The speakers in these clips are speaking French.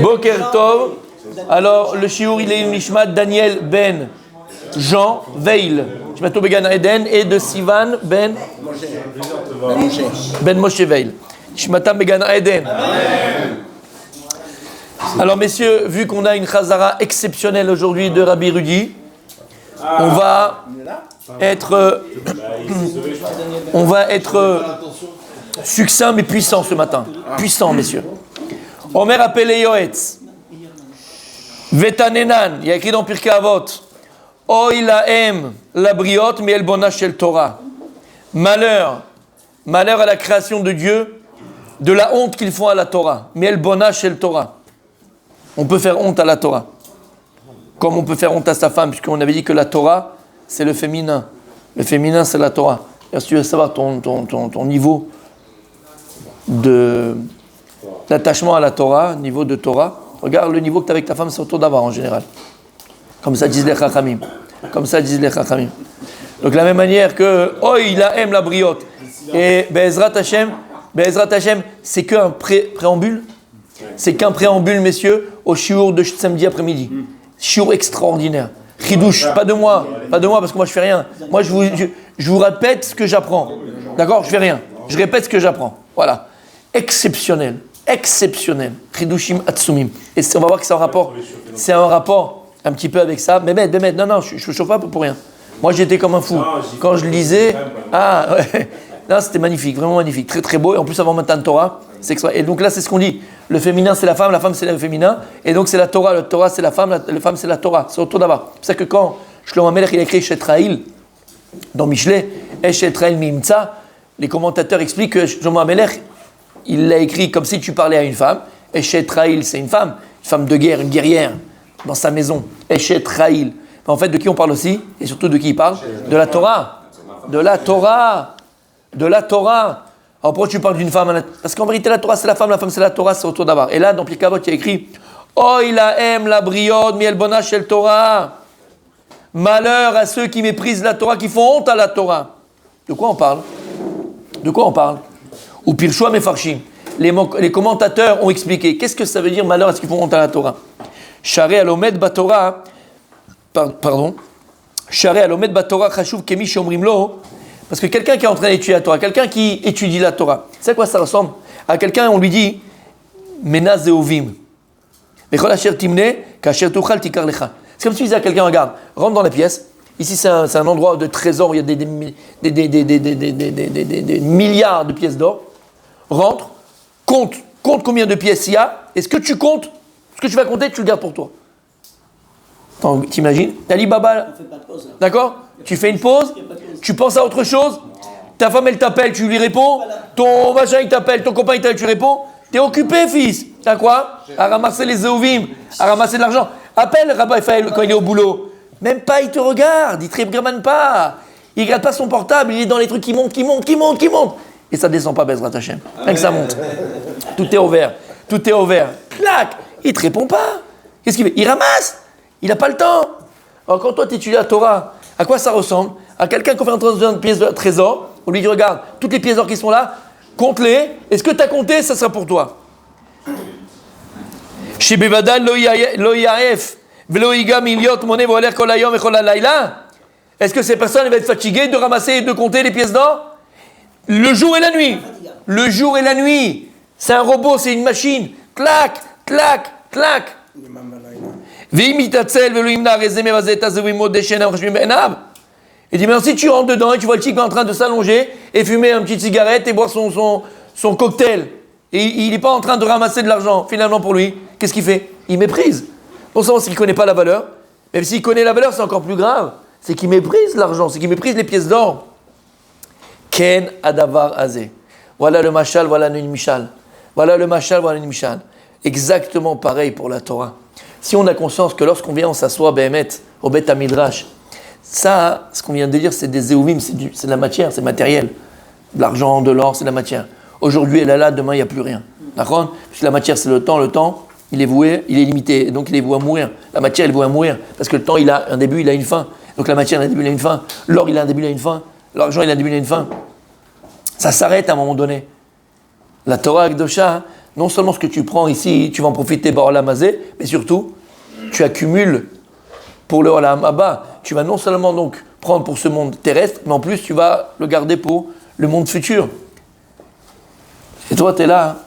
Boker Tov. Alors, le shiur, il est une Nishmat Daniel ben Jean Veil. Nishmato Began Eden et de Sivan ben Moshe Veil. Nishmatam Began Eden. Alors, messieurs, vu qu'on a une chazara exceptionnelle aujourd'hui de Rabbi Rudi, on va être succinct mais puissant ce matin. Puissant, messieurs. Omer appelé Yoetz. Vetanenan, il y a écrit dans Pirkei Avot, Oy laem la briot mi elbona shel Torah. Malheur à la création de Dieu, de la honte qu'ils font à la Torah. Mi elbona shel Torah. On peut faire honte à la Torah. Comme on peut faire honte à sa femme, puisqu'on avait dit que la Torah, c'est le féminin. Le féminin, c'est la Torah. Et si tu veux savoir ton niveau d'attachement à la Torah, niveau de Torah, regarde le niveau que tu as avec ta femme, c'est autour d'avoir en général. Comme ça disent les Chachamim. Donc de la même manière que il aime la briotte. Et Be'ezrat Hashem, c'est qu'un préambule. C'est qu'un préambule, messieurs, au shiur de samedi après-midi. Shiur extraordinaire. Chidouche, pas de moi, parce que moi je fais rien. Moi je vous répète ce que j'apprends. D'accord? Je fais rien. Je répète ce que j'apprends. Voilà. Exceptionnel. Chidushim Atsumim. Et on va voir que c'est un rapport un petit peu avec ça. Mais non, je ne chauffe pas pour rien. Moi j'étais comme un fou. Quand je lisais, non, c'était magnifique, vraiment magnifique. Très très beau. Et en plus avant Matan Torah, c'est extra. Et donc là c'est ce qu'on dit. Le féminin c'est la femme c'est le féminin. Et donc c'est la Torah. La Torah c'est la femme c'est la Torah. C'est autour d'avoir. C'est pour ça que quand Shlomo Amelech il a écrit Shetraïl dans Mishlei, Shetraïl Mimtza, les commentateurs expliquent que Shlomo Amelech il l'a écrit comme si tu parlais à une femme. Eshet Raïl, c'est une femme de guerre, une guerrière, dans sa maison. Eshet Raïl. En fait, de qui on parle aussi? Et surtout de qui il parle? De la Torah. Alors pourquoi tu parles d'une femme? Parce qu'en vérité, la Torah c'est la femme c'est la Torah, c'est autour d'avoir. Et là, dans Pirkei Avot, il y a écrit il aime la briode, mi elbona shel Torah. Malheur à ceux qui méprisent la Torah, qui font honte à la Torah. De quoi on parle? Ou Pirshua Mefarshim. Les commentateurs ont expliqué. Qu'est-ce que ça veut dire malheur à ceux qui font honte à la Torah? Share alomed batorah. Share alomed batorah chashuv kemi shomrim lo. Parce que quelqu'un qui est en train d'étudier la Torah, quelqu'un qui étudie la Torah, c'est à quoi ça ressemble? À quelqu'un, on lui dit Mena zeovim. Vechol asher timne kasher tuchal tikar lecha. C'est comme si tu disais à quelqu'un, regarde, rentre dans la pièce. Ici, c'est un endroit de trésor où il y a des milliards de pièces d'or. Rentre, compte combien de pièces il y a, et ce que tu comptes, ce que tu vas compter, tu le gardes pour toi. T'imagines? Ali Baba, d'accord? Tu fais une pause, tu penses à autre chose, ta femme elle t'appelle, tu lui réponds, ton machin il t'appelle, ton copain il t'appelle, tu réponds, t'es occupé fils, t'as quoi? À ramasser les zéovim, à ramasser de l'argent. Appelle Rabbi Raphaël quand il est au boulot, même pas il te regarde, il te regarde pas, il regarde pas son portable, il est dans les trucs qui montent. Et ça descend pas, Bezrat Hashem. Rien que ça monte. Tout est ouvert. Clac, il te répond pas. Qu'est-ce qu'il fait? Il ramasse. Il n'a pas le temps. Alors quand toi tu étudies la Torah, à quoi ça ressemble? À quelqu'un qui fait entrer dans une pièce de trésor, on lui dit regarde, toutes les pièces d'or qui sont là, compte-les. Et ce que tu as compté, ça sera pour toi. Chez Bevadal lo yaef velo igam iliot moné voler kol hayom et kol halayla. Est-ce que ces personnes vont être fatiguées de ramasser et de compter les pièces d'or? Le jour et la nuit. C'est un robot, c'est une machine. Clac. Il dit, mais si tu rentres dedans et tu vois le type en train de s'allonger et fumer une petite cigarette et boire son cocktail, et il n'est pas en train de ramasser de l'argent, finalement pour lui, qu'est-ce qu'il fait? Il méprise. Non seulement c'est qu'il ne connaît pas la valeur, même s'il connaît la valeur, c'est encore plus grave. C'est qu'il méprise l'argent, c'est qu'il méprise les pièces d'or. Ken Adavar Azé. Voilà le mashal, voilà le mishal. Exactement pareil pour la Torah. Si on a conscience que lorsqu'on vient, on s'assoit au Bet HaMidrash, ça, ce qu'on vient de dire, c'est des zéouvim, c'est de la matière, c'est matériel. De l'argent, de l'or, c'est de la matière. Aujourd'hui, elle est là, demain, il n'y a plus rien. D'accord? Puisque la matière, c'est le temps, il est voué, il est limité, donc il est voué à mourir. La matière, elle est vouée à mourir, parce que le temps, il a un début, il a une fin. Donc la matière, il a un début, il a une fin. L'or, il a un début, il a une fin. L'argent, il a un début, il a une fin. Ça s'arrête à un moment donné. La Torah Akdosha non seulement ce que tu prends ici, tu vas en profiter par Olam Hazé, mais surtout, tu accumules pour le Olam Haba. Tu vas non seulement donc prendre pour ce monde terrestre, mais en plus tu vas le garder pour le monde futur. Et toi, tu es là,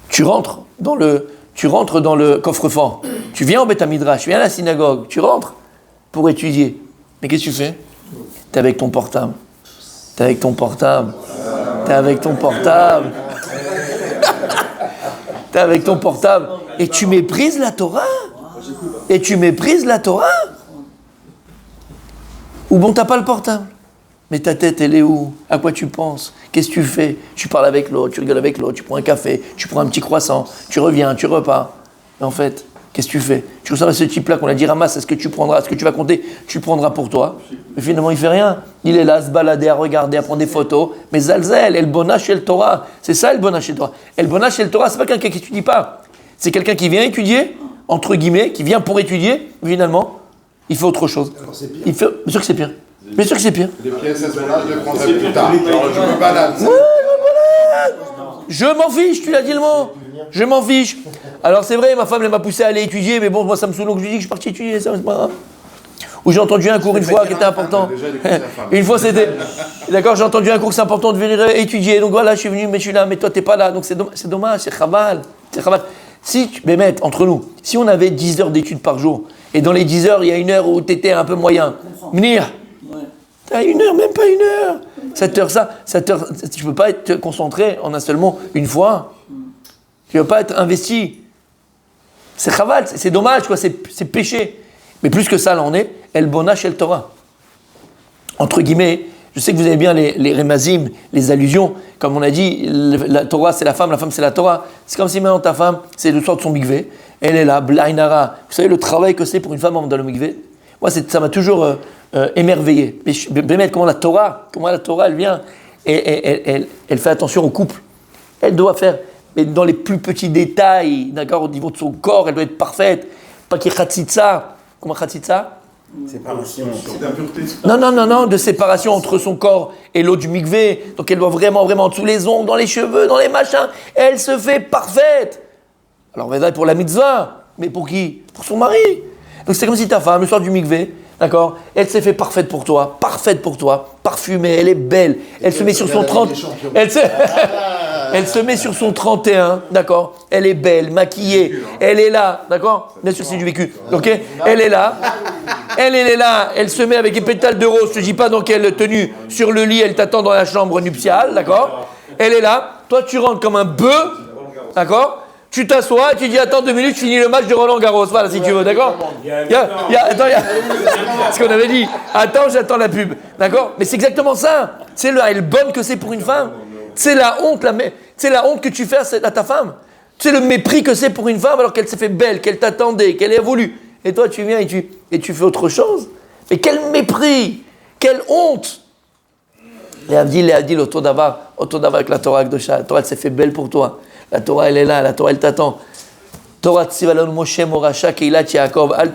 tu rentres dans le coffre-fort. Tu viens au Beth Midrash, tu viens à la synagogue, tu rentres pour étudier. Mais qu'est-ce que tu fais? Tu es avec ton portable. Tu es avec ton portable. Tu es avec ton portable. Tu es avec ton portable. Et tu méprises la Torah. Et tu méprises la Torah. Ou bon, tu n'as pas le portable. Mais ta tête, elle est où? À quoi tu penses? Qu'est-ce que tu fais? Tu parles avec l'autre, tu rigoles avec l'autre, tu prends un café, tu prends un petit croissant, tu reviens, tu repars. Mais en fait, qu'est-ce que tu fais? Tu ressembles à ce type-là qu'on a dit ramasse, est-ce que tu prendras, est-ce que tu vas compter? Tu le prendras pour toi. Mais finalement, il fait rien. Il est là à se balader, à regarder, à prendre des photos. Mais Zalzel, El Bona chez le Torah. C'est ça, El Bona chez le Torah. El Bona chez le Torah, c'est pas quelqu'un qui étudie pas. C'est quelqu'un qui vient étudier, entre guillemets, qui vient pour étudier, finalement, il fait autre chose. Il fait... Bien sûr que c'est pire. Bien sûr que c'est pire. Les pièces à ce moment-là, je les prendrai plus tard. Alors, je me balade. Je m'en fiche, tu l'as dit le mot. Je m'en fiche. Alors c'est vrai, ma femme elle m'a poussé à aller étudier, mais bon, moi ça me saoule, donc je lui dis que je suis parti étudier, ça c'est pas grave. Ou j'ai entendu un cours une fois qui était important. Une fois c'était... D'accord, j'ai entendu un cours que c'est important de venir étudier, donc voilà, je suis venu, mais je suis là, mais toi t'es pas là, donc c'est dommage, c'est chabal. C'est chabal. Si, mais mec, entre nous, si on avait 10 heures d'études par jour, et dans les 10 heures, il y a une heure où t'étais un peu moyen, venir. T'as une heure, même pas une heure. 7 heures, tu peux pas être concentré en un seul mot une fois. Tu ne peux pas être investi. C'est chaval, c'est dommage, quoi, c'est péché. Mais plus que ça, là, on est El Bona chez le Torah. Entre guillemets, je sais que vous avez bien les remazim, les allusions. Comme on a dit, la Torah c'est la femme c'est la Torah. C'est comme si maintenant ta femme, c'est le soir de son mikvé, elle est là, blainara. Vous savez le travail que c'est pour une femme dans le mikvé? Moi, ça m'a toujours émerveillé. Mais comment la Torah, elle vient et elle fait attention au couple. Elle doit faire, mais dans les plus petits détails, d'accord, au niveau de son corps, elle doit être parfaite. Pas qu'il y ait khatsitsa. Comment khatsitsa? Séparation. Non, de séparation entre son corps et l'eau du mikvé. Donc elle doit vraiment, tous les ongles, dans les cheveux, dans les machins. Elle se fait parfaite. Alors, pour la mitzvah, mais pour qui? Pour son mari. Donc c'est comme si ta femme, le soir du mikvé, d'accord, elle s'est fait parfaite pour toi, parfumée, elle est belle, elle se met sur son 30, elle se met sur son 31, d'accord, elle est belle, maquillée, elle est là, d'accord, bien sûr c'est du vécu, ok, elle est là, elle se met avec des pétales de rose, je te dis pas dans quelle tenue, sur le lit, elle t'attend dans la chambre nuptiale, d'accord, elle est là, toi tu rentres comme un bœuf, d'accord. Tu t'assois, tu dis attends 2 minutes, je finis le match de Roland Garros, voilà si tu veux, d'accord? Attends, ce qu'on avait dit, attends, j'attends la pub, d'accord? Mais c'est exactement ça, c'est le bonne que c'est pour une femme, c'est la honte que tu fais à ta femme, c'est le mépris que c'est pour une femme alors qu'elle s'est fait belle, qu'elle t'attendait, qu'elle est voulu, et toi tu viens et tu fais autre chose, mais quel mépris, quelle honte! Les Abdil, autour d'avoir avec la Torah Akdosha, la Torah elle s'est fait belle pour toi. La Torah, elle est là, la Torah, elle t'attend. Torah Tsivalon Moshe Morasha Keilat Yaakov Al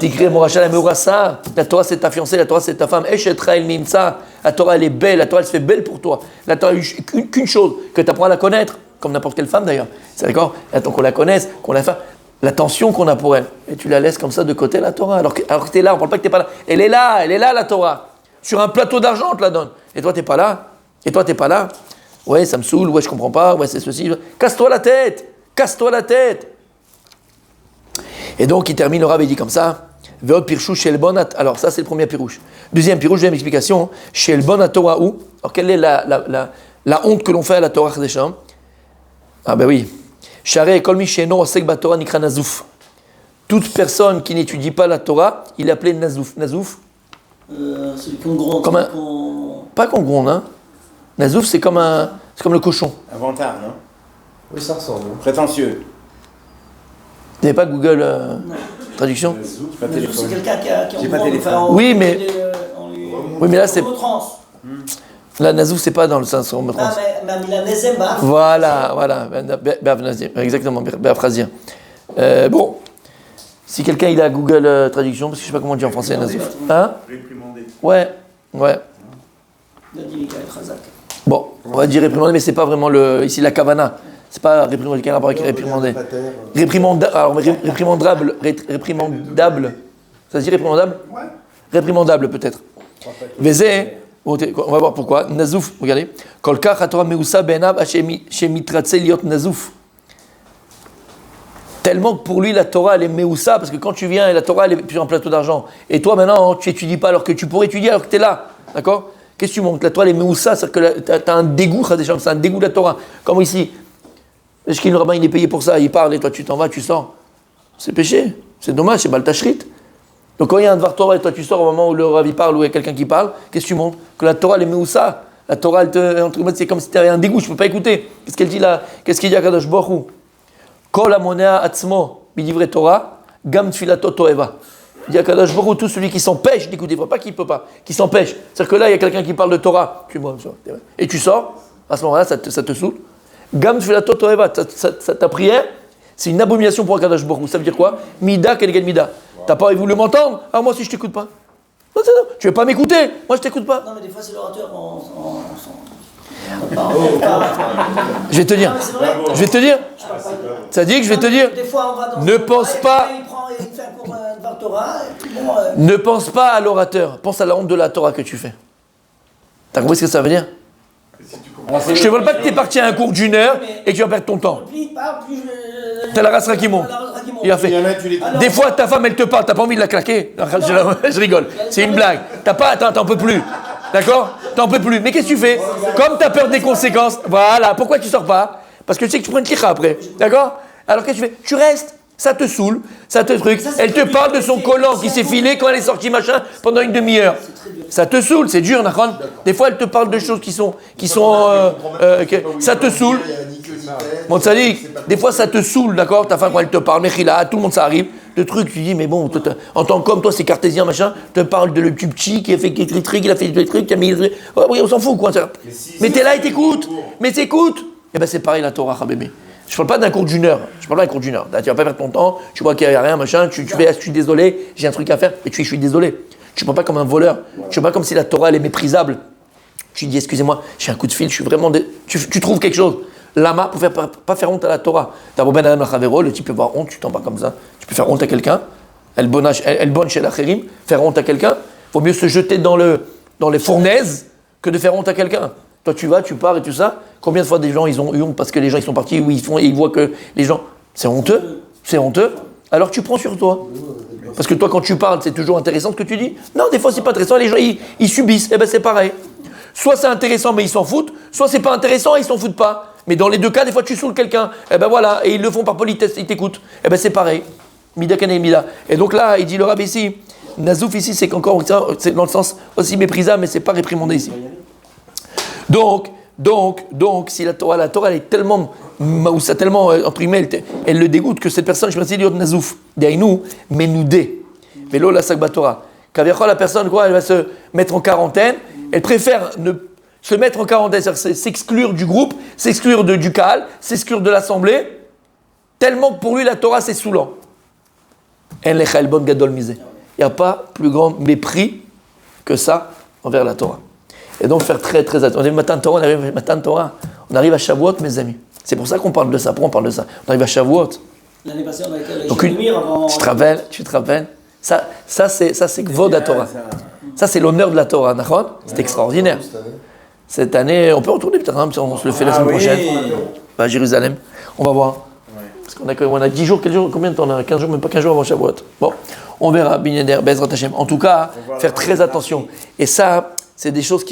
Tikre Morasha la Meurasa. La Torah, c'est ta fiancée, la Torah, c'est ta femme. Eshetra El Nimsa. La Torah, elle est belle, la Torah, elle se fait belle pour toi. La Torah, qu'une chose, que tu apprends à la connaître, comme n'importe quelle femme d'ailleurs. C'est d'accord? Attends qu'on la connaisse, qu'on la fasse. L'attention qu'on a pour elle. Et tu la laisses comme ça de côté, la Torah. Alors que tu es là, on ne parle pas que tu n'es pas là. Elle est là, la Torah. Sur un plateau d'argent, on te la donne. Et toi, tu n'es pas là. Ouais, ça me saoule, ouais, je comprends pas, ouais, c'est ceci. Casse-toi la tête. Et donc, il termine, le Rav, il dit comme ça. Veot pirchou chez le bon. Alors, ça, c'est le premier pirouche. Deuxième pirouche, deuxième explication. Chez le bon à Torah où? Alors, quelle est la honte que l'on fait à la Torah Chadesham? Ah, ben oui. Share kol mi she'eno osek baTorah nikra nazouf. Toute personne qui n'étudie pas la Torah, il est appelé nazouf. Nazouf? Celui qu'on gronde. Pas qu'on gronde, hein. Nazouf, c'est comme le cochon. Un vantard, non? Oui, ça ressemble. Prétentieux. Vous n'avez pas Google traduction? J'ai pas de téléphone. C'est quelqu'un qui J'ai pas de téléphone. Oui, mais là, c'est... Trans. Là, Nazouf, c'est pas dans le sens on me trans. Ah, mais la Nezemba. Voilà. Exactement, Béafrazien. Bon, si quelqu'un il a Google traduction, parce que je sais pas comment on dit en français Nazouf. Hein? Réprimandé. Ouais. Il a dit Michael Khazak. Bon, on va dire réprimander, mais c'est pas vraiment ici la kavana. C'est pas réprimander quelqu'un rapport avec réprimander. Réprimandable. Ça se dit réprimandable? Ouais. Réprimandable peut-être. Vézé, on va voir pourquoi. Nazouf, regardez. Kolkach haTorah meusa be'enav shemitratze liot nazouf. Tellement que pour lui, la Torah, elle est meusa, parce que quand tu viens, la Torah, elle est sur un plateau d'argent. Et toi, maintenant, tu étudies pas alors que tu pourrais étudier alors que tu es là. D'accord? Qu'est-ce que tu montres? La Torah, elle est meusa, c'est-à-dire que tu as un dégoût, c'est un dégoût de la Torah. Comme ici. Est-ce qu'il le rabbin, il est payé pour ça? Il parle et toi, tu t'en vas, tu sors. C'est péché. C'est dommage, c'est baltachrit. Donc quand il y a un Dvar Torah et toi, tu sors au moment où le rabbi parle ou il y a quelqu'un qui parle, qu'est-ce que tu montres? Que la Torah, elle est meusa. La Torah, c'est comme si tu avais un dégoût, je ne peux pas écouter. Qu'est-ce qu'elle dit là? Qu'est-ce qu'il dit à Kadosh Baruch Hu? Kol amonea atzmo bidivre Torah, gam tfilato toeva. Il dit à Kadosh Baruch Hu, tout celui qui s'empêche d'écouter, pas qui ne peut pas, qui s'empêche. C'est-à-dire que là, il y a quelqu'un qui parle de Torah, et tu sors, à ce moment-là, ça te saoule. Gam tfilato toeva, ta prière, c'est une abomination pour Kadosh Baruch Hu. Ça veut dire quoi? Mida keneged mida. T'as pas voulu m'entendre? Ah, moi aussi, je t'écoute pas. Non, tu veux pas m'écouter? Moi, je t'écoute pas. Non, mais des fois, c'est l'orateur Je vais te dire. Je vais te dire. Ça dit que je vais te dire. Des fois, on va dans ne pense pas. Il fait un cours de Torah. Ne pense pas à l'orateur. Pense à la honte de la Torah que tu fais. T'as compris ce que ça veut dire? Je te veux pas que tu es parti à un cours d'1 heure et que tu vas perdre ton temps. T'as la race qui monte. Il a fait. Des fois, ta femme, elle te parle, t'as pas envie de la claquer. Je rigole. C'est une blague. T'en peux plus. D'accord? T'en peux plus. Mais qu'est-ce que tu fais? Comme t'as peur des conséquences, voilà. Pourquoi tu sors pas? Parce que tu sais que tu prends une tira après. D'accord? Alors qu'est-ce que tu fais? Tu restes. Ça te saoule, ça te truc. Elle te parle de son collant qui s'est filé quand elle est sortie machin pendant une demi-heure. Ça te saoule, c'est dur, Nachon. Des fois, elle te parle de choses qui sont ça te saoule. Bon, ça dit, des fois, ça te saoule, d'accord? Ta femme, quand elle te parle, Mechila, tout le monde, ça arrive. De trucs, tu dis, mais bon, en tant qu'homme, toi, c'est cartésien, machin, te parle de le tubchi qui a fait des trucs, il a fait des trucs, qui a mis des trucs. Oui, on s'en fout, quoi. Mais t'es là et t'écoutes. Mais t'écoutes. Eh ben, c'est pareil, la Torah, bébé. Je ne parle pas d'un cours d'1 heure. Tu vas pas perdre ton temps, tu vois qu'il n'y a rien, machin, tu fais, je suis désolé, j'ai un truc à faire, et tu dis, je suis désolé. Tu ne parles pas comme un voleur. Tu ne parles pas comme si la Torah, elle est méprisable. Tu dis, excusez-moi, j'ai un coup de fil, je suis vraiment... Tu trouves quelque chose. Lama, pour pas faire honte à la Torah. D'abord, Ben Adam Lachavero, le type peut avoir honte, tu t'en parles comme ça. Tu peux faire honte à quelqu'un. Elle bonne chez l'Acherim, faire honte à quelqu'un. Il vaut mieux se jeter dans les fournaises que de faire honte à quelqu'un. Toi, tu vas, tu pars et tout ça. Combien de fois des gens, ils ont eu honte parce que les gens, ils sont partis où ils voient que les gens... C'est honteux. C'est honteux. Alors tu prends sur toi. Parce que toi, quand tu parles, c'est toujours intéressant ce que tu dis. Non, des fois, c'est pas intéressant. Les gens, ils subissent. Eh ben, c'est pareil. Soit c'est intéressant, mais ils s'en foutent. Soit c'est pas intéressant et ils s'en foutent pas. Mais dans les deux cas, des fois, tu saoules quelqu'un. Eh ben voilà. Et ils le font par politesse. Ils t'écoutent. Eh ben, c'est pareil. Mida kane mida. Et donc là, il dit le Rav ici. Nazouf ici, c'est encore, c'est dans le sens aussi méprisable, mais c'est pas réprimandé ici. Donc, si la Torah elle est tellement, entre guillemets, elle le dégoûte que cette personne, je me suis dit, Nazouf, d'aïnou, menoudé. Vélo la Sagba Torah. Kaviachol, la personne, quoi, elle va se mettre en quarantaine, elle préfère se mettre en quarantaine, c'est-à-dire s'exclure du groupe, s'exclure du Kaal, s'exclure de l'assemblée, tellement que pour lui, la Torah, c'est saoulant. En lechal bon gadol misé. Il n'y a pas plus grand mépris que ça envers la Torah. Et donc faire très très attention. On arrive matin Torah, on arrive à Shavuot, mes amis. C'est pour ça qu'on parle de ça. Pourquoi on parle de ça? On arrive à Shavuot. L'année passée, on a été à la donc avant... tu te rappelles ça c'est Kvod à Torah. Ça c'est l'honneur de la Torah, d'accord? C'est extraordinaire. Cette année, on peut retourner peut-être, hein, on se le fait la semaine prochaine. À Jérusalem. On va voir. Parce qu'on a 10 jours, quel jour, combien de temps on a? 15 jours, même pas 15 jours avant Shavuot. Bon, on verra, Binyader, Bezrat Hashem. En tout cas, faire très attention. Et ça, c'est des choses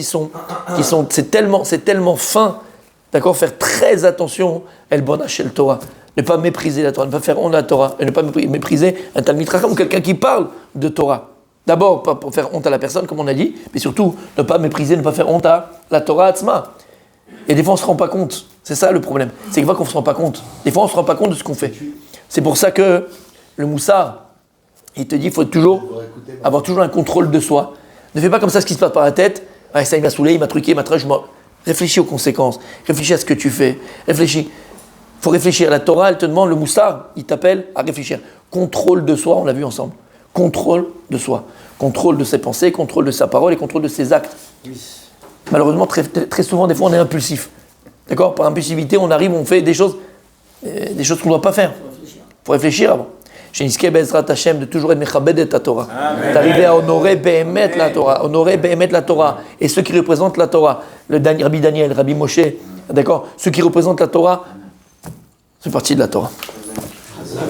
c'est tellement fin, d'accord? Faire très attention, El Bona Shel Torah. Ne pas mépriser la Torah, ne pas faire honte à la Torah, et ne pas mépriser un Talmid Chacham ou quelqu'un qui parle de Torah. D'abord, pas pour faire honte à la personne, comme on a dit, mais surtout, ne pas mépriser, ne pas faire honte à la Torah Atzma. Et des fois, on ne se rend pas compte. C'est ça le problème. C'est que des fois qu'on ne se rend pas compte. Des fois, on ne se rend pas compte de ce qu'on fait. C'est pour ça que le Moussar, il te dit qu'il faut avoir toujours un contrôle de soi. Ne fais pas comme ça ce qui se passe par la tête. Ah, ça, il m'a saoulé, il m'a truqué, il m'a traché. Réfléchis aux conséquences. Réfléchis à ce que tu fais. Réfléchis. Il faut réfléchir. La Torah, elle te demande, le Moussar, il t'appelle à réfléchir. Contrôle de soi, on l'a vu ensemble. Contrôle de soi. Contrôle de ses pensées, contrôle de sa parole et contrôle de ses actes. Malheureusement, très, très souvent, des fois, on est impulsif. D'accord? Par impulsivité, on arrive, on fait des choses qu'on ne doit pas faire. Il faut réfléchir avant. Chez Niske Bezrat Hashem, de toujours être mechabed ta Torah. D'arriver à honorer Behemet la Torah. Honorer Behemet la Torah. Et ceux qui représentent la Torah, Rabbi Daniel, Rabbi Moshe, d'accord? Ceux qui représentent la Torah, c'est partie de la Torah.